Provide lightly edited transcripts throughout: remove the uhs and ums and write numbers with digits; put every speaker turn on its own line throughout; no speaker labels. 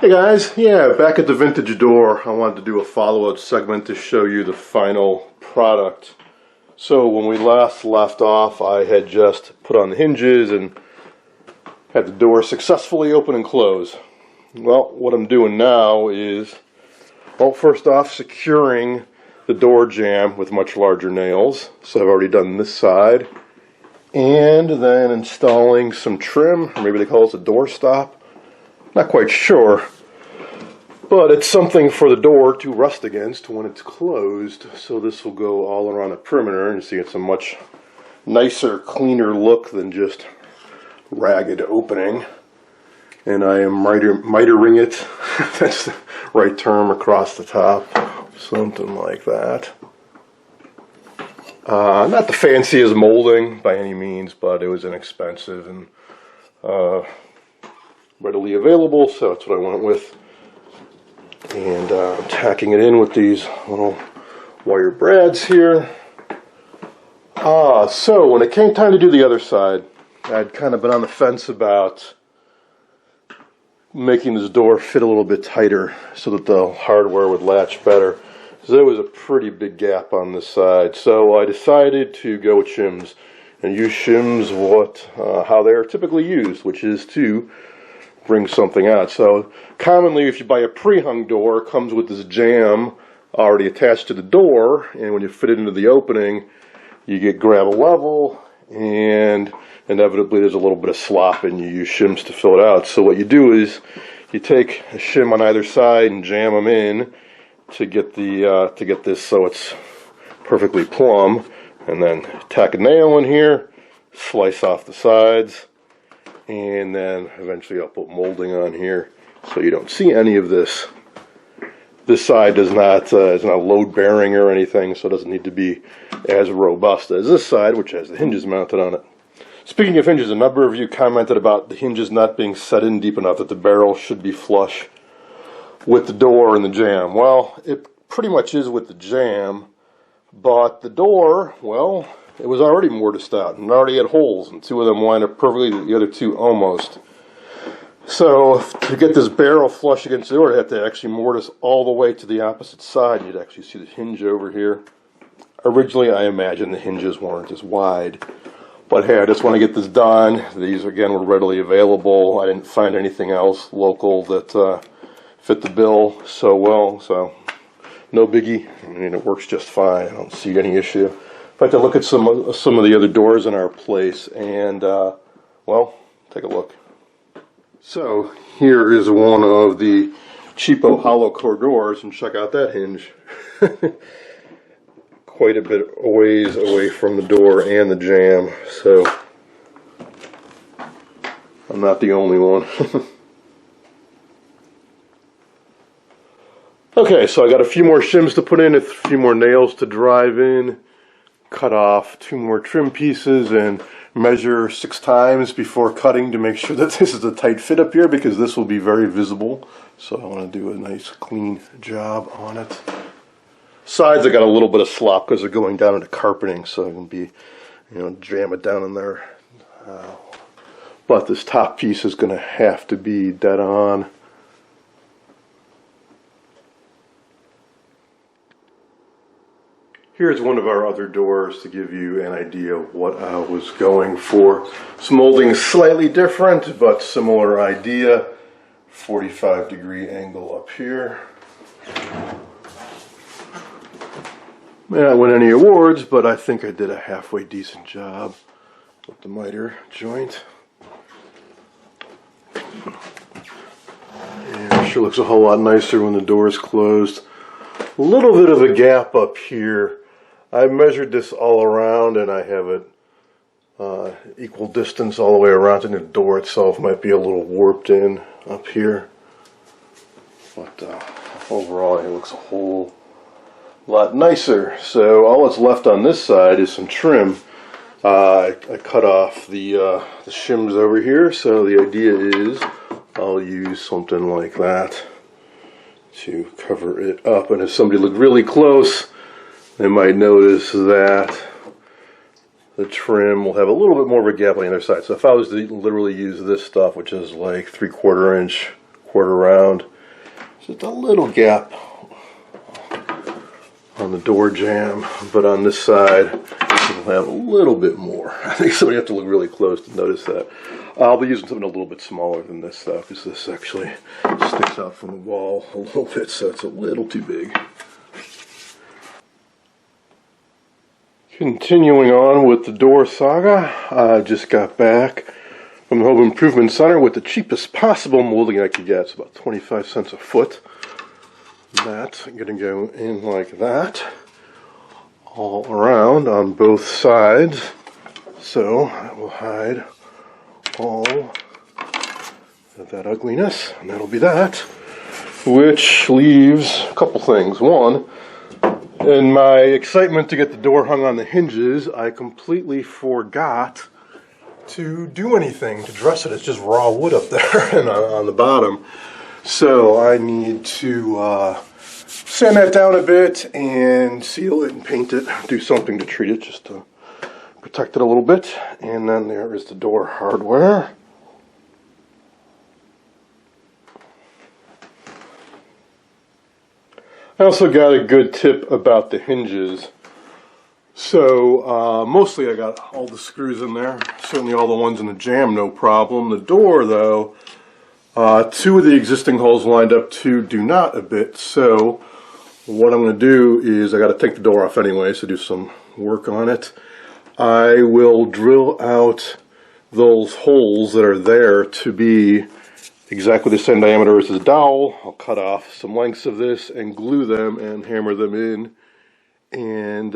Hey guys, yeah, back at the vintage door. I wanted to do a follow-up segment to show you the final product. So when we last left off, I had just put on the hinges and had the door successfully open and close. Well, what I'm doing now is, well, first off, securing the door jamb with much larger nails. So I've already done this side. And then installing some trim, or maybe they call this a door stop. Not quite sure, but it's something for the door to rest against when it's closed. So this will go all around the perimeter, and you see it's a much nicer, cleaner look than just ragged opening. And I am mitering it, that's the right term, across the top, something like that. Not the fanciest molding by any means, but it was inexpensive and readily available, so that's what I went with. And I'm tacking it in with these little wire brads here. So when it came time to do the other side, I'd kind of been on the fence about making this door fit a little bit tighter so that the hardware would latch better. So there was a pretty big gap on this side. So I decided to go with shims and use shims how they're typically used, which is to bring something out. So commonly if you buy a pre-hung door, it comes with this jamb already attached to the door, and when you fit it into the opening, you get grab a level, and inevitably there's a little bit of slop and you use shims to fill it out. So what you do is you take a shim on either side and jam them in to get this so it's perfectly plumb, and then tack a nail in here, slice off the sides, and then eventually I'll put molding on here so you don't see any of this. This side is not load bearing or anything, so it doesn't need to be as robust as this side, which has the hinges mounted on it. Speaking of hinges, a number of you commented about the hinges not being set in deep enough, that the barrel should be flush with the door and the jamb. Well, it pretty much is with the jamb, but the door, well, it was already mortised out and already had holes, and two of them lined up perfectly, the other two almost. So to get this barrel flush against the door, you have to actually mortise all the way to the opposite side. You'd actually see the hinge over here. Originally, I imagined the hinges weren't as wide, but hey, I just want to get this done. These, again, were readily available. I didn't find anything else local that fit the bill so well, so no biggie. I mean, it works just fine. I don't see any issue. In fact, I look at some of the other doors in our place, and well, take a look. So here is one of the cheapo hollow core doors, and check out that hinge. Quite a bit ways away from the door and the jamb, so I'm not the only one. Okay, so I got a few more shims to put in, a few more nails to drive in, cut off 2 more trim pieces, and measure 6 times before cutting to make sure that this is a tight fit up here, because this will be very visible. So I want to do a nice clean job on it. Sides, I got a little bit of slop because they're going down into carpeting, so I can be, jam it down in there. But this top piece is going to have to be dead on. Here's one of our other doors to give you an idea of what I was going for. This molding is slightly different, but similar idea. 45-degree angle up here. May not win any awards, but I think I did a halfway decent job with the miter joint. And it sure looks a whole lot nicer when the door is closed. A little bit of a gap up here. I measured this all around, and I have it equal distance all the way around, and the door itself might be a little warped in up here. But overall, it looks a whole lot nicer. So all that's left on this side is some trim. I cut off the shims over here, so the idea is I'll use something like that to cover it up. And if somebody looked really close, they might notice that the trim will have a little bit more of a gap on the other side. So if I was to literally use this stuff, which is like 3/4 inch, quarter round, Just a little gap on the door jamb, but on this side we'll have a little bit more. I think somebody have to look really close to notice that. I'll be using something a little bit smaller than this though, because this actually sticks out from the wall a little bit, so it's a little too big. Continuing on with the door saga, I just got back from the Home Improvement Center with the cheapest possible molding I could get. It's about 25 cents a foot. That's going to go in like that, all around on both sides. So that will hide all of that ugliness, and that'll be that. Which leaves a couple things. One, in my excitement to get the door hung on the hinges, I completely forgot to do anything to dress it. It's just raw wood up there and on the bottom. So I need to sand that down a bit and seal it and paint it, do something to treat it just to protect it a little bit. And then there is the door hardware. I also got a good tip about the hinges. So mostly I got all the screws in there, certainly all the ones in the jamb, no problem. The door though, two of the existing holes lined up, two do not a bit. So what I'm going to do is, I got to take the door off anyway, so do some work on it. I will drill out those holes that are there to be exactly the same diameter as the dowel. I'll cut off some lengths of this and glue them and hammer them in, and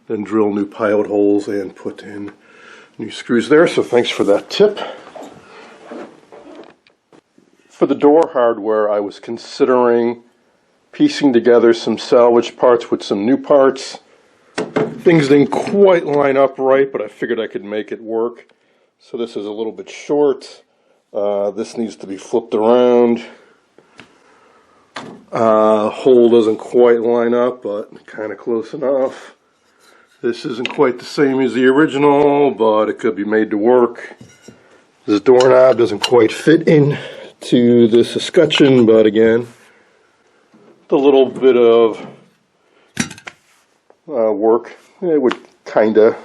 then drill new pilot holes and put in new screws there. So thanks for that tip. For the door hardware, I was considering piecing together some salvage parts with some new parts. Things didn't quite line up right, but I figured I could make it work. So this is a little bit short. This needs to be flipped around. Hole doesn't quite line up, but kind of close enough. This isn't quite the same as the original, but it could be made to work. This doorknob doesn't quite fit into this escutcheon, but again, the little bit of work, it would kind of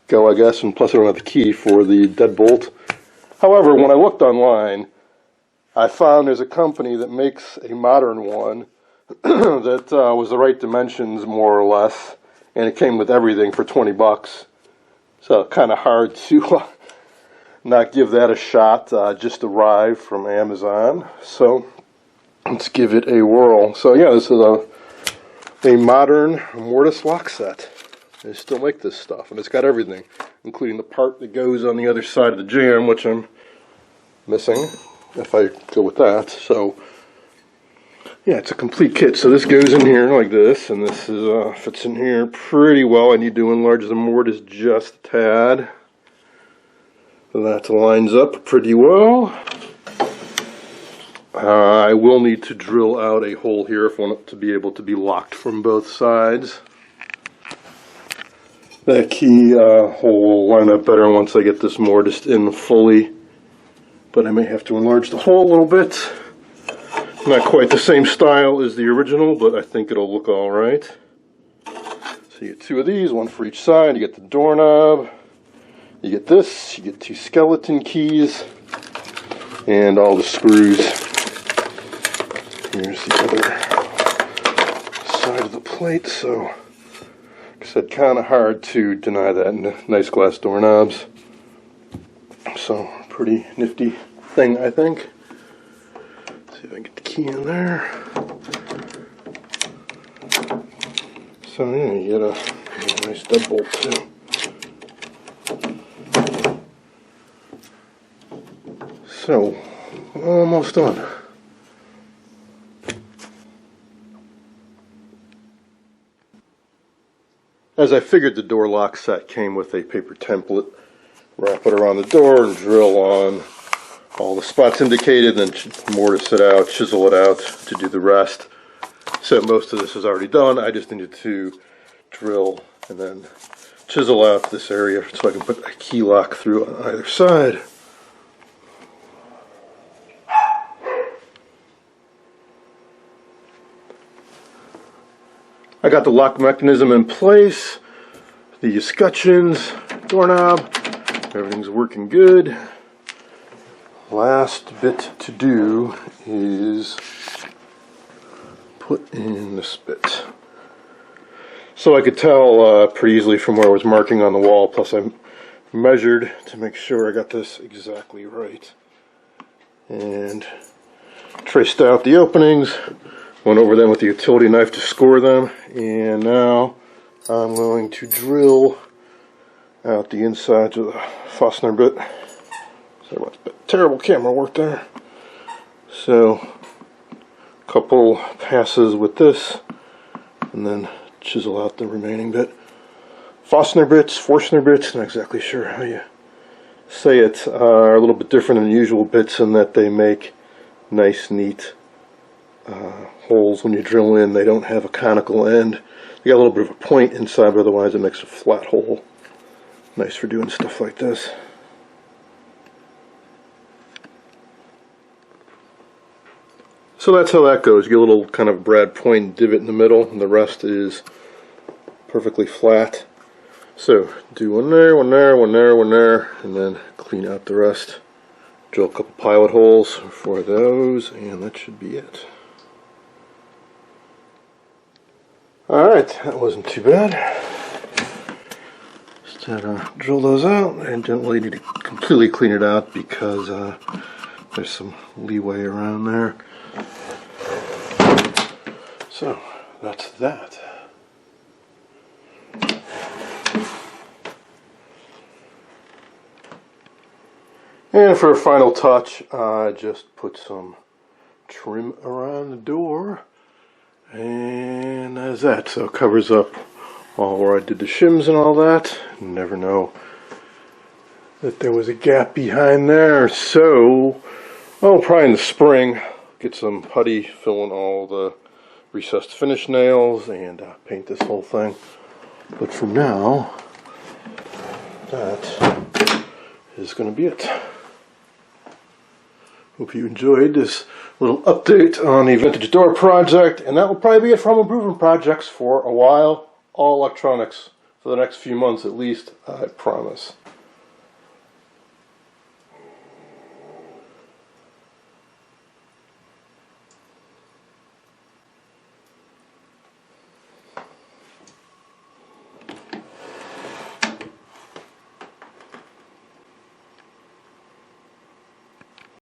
go, I guess, and plus I don't have the key for the deadbolt. However, when I looked online, I found there's a company that makes a modern one that was the right dimensions, more or less, and it came with everything for 20 bucks. So kind of hard to not give that a shot. Just arrived from Amazon, so let's give it a whirl. So yeah, this is a modern mortise lock set. They still make this stuff, and it's got everything, including the part that goes on the other side of the jamb, which I'm missing if I go with that. So yeah, it's a complete kit. So this goes in here like this, and this is fits in here pretty well. I need to enlarge the mortise just a tad. So that lines up pretty well. I will need to drill out a hole here if I want it to be able to be locked from both sides. That key hole will line up better once I get this mortised in fully, but I may have to enlarge the hole a little bit. Not quite the same style as the original, but I think it'll look alright. So you get two of these, one for each side. You get the doorknob, you get this, you get two skeleton keys, and all the screws. Here's the other side of the plate. So, like I said, kind of hard to deny that. Nice glass doorknobs. So, pretty nifty thing, I think. See if I can get the key in there. So, yeah, you get a nice deadbolt too. So, almost done. As I figured, the door lock set came with a paper template. Wrap it around the door and drill on all the spots indicated, then mortise it out, chisel it out to do the rest. So most of this is already done. I just needed to drill and then chisel out this area so I can put a key lock through on either side. I got the lock mechanism in place, the escutcheons, doorknob, everything's working good. Last bit to do is put in the spit. So I could tell pretty easily from where I was marking on the wall, plus I measured to make sure I got this exactly right. And traced out the openings, went over them with the utility knife to score them, and now I'm going to drill out the insides of the Fastener bit. Sorry about the terrible camera work there. So, a couple passes with this, and then chisel out the remaining bit. Fastener bits, Forstner bits, not exactly sure how you say it, are a little bit different than usual bits in that they make nice, neat holes when you drill in. They don't have a conical end. They got a little bit of a point inside, but otherwise it makes a flat hole. Nice for doing stuff like this. So that's how that goes. You get a little kind of brad point divot in the middle, and the rest is perfectly flat. So do one there, one there, one there, one there, and then clean out the rest. Drill a couple pilot holes for those, and that should be it. Alright, that wasn't too bad. Just had to drill those out, and don't really need to completely clean it out because there's some leeway around there. So, that's that. And for a final touch, I just put some trim around the door, and that's that. So it covers up all where I did the shims and all that. You never know that there was a gap behind there. So, well, probably in the spring, get some putty, fill in all the recessed finish nails, and paint this whole thing. But for now, that is going to be it. Hope you enjoyed this little update on the vintage door project, and that will probably be it for home improvement projects for a while. All electronics for the next few months at least, I promise.